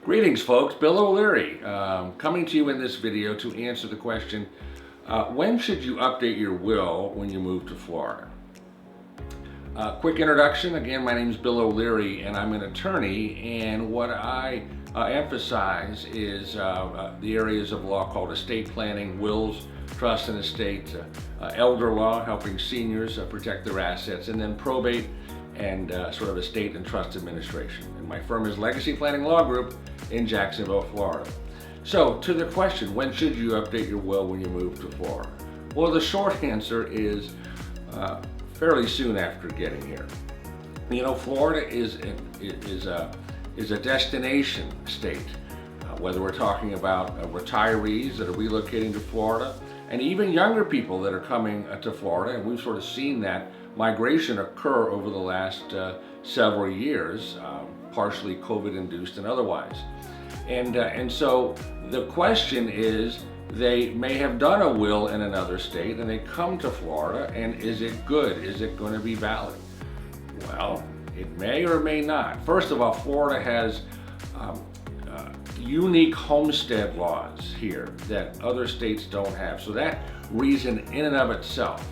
Greetings folks, Bill O'Leary coming to you in this video to answer the question, when should you update your will when you move to Florida? Quick introduction, again my name is Bill O'Leary and I'm an attorney, and what I emphasize is the areas of law called estate planning, wills, trust and estate, elder law, helping seniors protect their assets, and then probate and sort of estate and trust administration. And my firm is Legacy Planning Law Group in Jacksonville, Florida. So to the question, when should you update your will when you move to Florida? Well, the short answer is fairly soon after getting here. You know, Florida is a destination state, whether we're talking about retirees that are relocating to Florida, and even younger people that are coming to Florida, and we've sort of seen that migration occur over the last several years, partially COVID-induced and otherwise. And so the question is, they may have done a will in another state and they come to Florida, and is it good? Is it going to be valid? Well, it may or may not. First of all, Florida has unique homestead laws here that other states don't have. So that reason in and of itself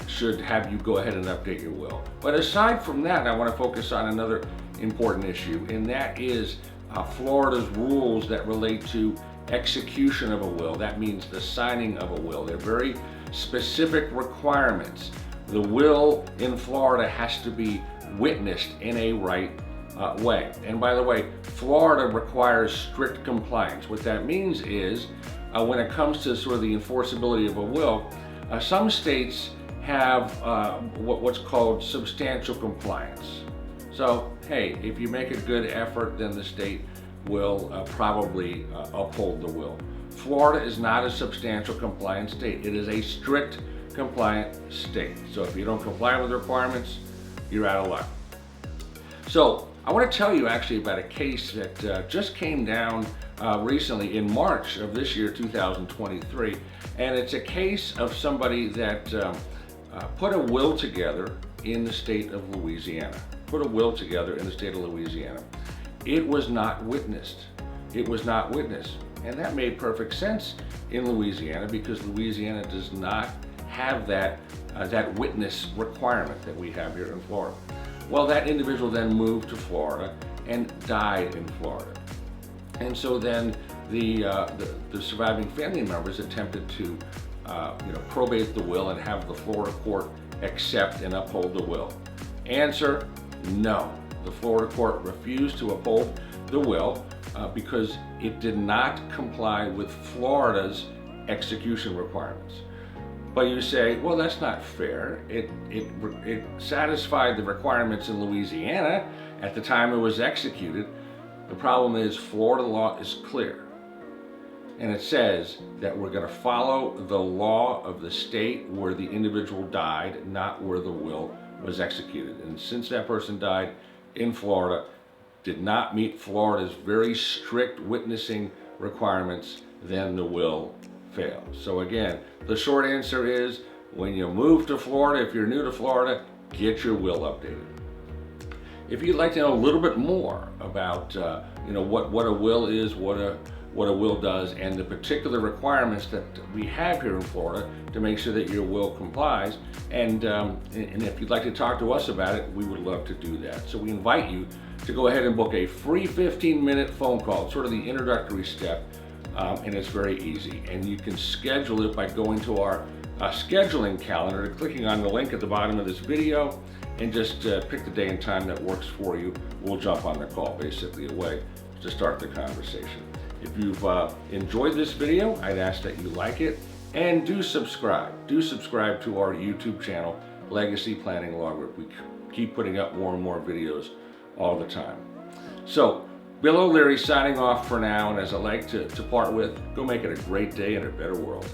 should have you go ahead and update your will. But aside from that, I want to focus on another important issue, and that is Florida's rules that relate to execution of a will. That means the signing of a will. They're very specific requirements. The will in Florida has to be witnessed in a right way. And by the way, Florida requires strict compliance. What that means is when it comes to sort of the enforceability of a will, some states have what's called substantial compliance. So, hey, if you make a good effort, then the state will probably uphold the will. Florida is not a substantial compliance state. It is a strict compliant state. So if you don't comply with the requirements, you're out of luck. So I want to tell you actually about a case that just came down recently in March of this year, 2023. And it's a case of somebody that put a will together in the state of Louisiana. Put a will together in the state of Louisiana. It was not witnessed. It was not witnessed. And that made perfect sense in Louisiana, because Louisiana does not have that witness requirement that we have here in Florida. Well, that individual then moved to Florida and died in Florida. And so then the surviving family members attempted to probate the will and have the Florida court accept and uphold the will. Answer, no. The Florida court refused to uphold the will because it did not comply with Florida's execution requirements. But you say, well, that's not fair. It satisfied the requirements in Louisiana at the time it was executed. The problem is Florida law is clear. And it says that we're going to follow the law of the state where the individual died, not where the will was executed. And since that person died in Florida, did not meet Florida's very strict witnessing requirements, then the will fails. So again, the short answer is, when you move to Florida, if you're new to Florida, get your will updated. If you'd like to know a little bit more about what a will is, what a will does, and the particular requirements that we have here in Florida to make sure that your will complies, and if you'd like to talk to us about it, we would love to do that. So we invite you to go ahead and book a free 15-minute phone call. It's sort of the introductory step, and it's very easy. And you can schedule it by going to our scheduling calendar, clicking on the link at the bottom of this video, and just pick the day and time that works for you. We'll jump on the call, basically a way to start the conversation. If you've enjoyed this video, I'd ask that you like it and do subscribe. Do subscribe to our YouTube channel, Legacy Planning Law Group. We keep putting up more and more videos all the time. So, Bill O'Leary signing off for now, and as I like to part with, go make it a great day and a better world.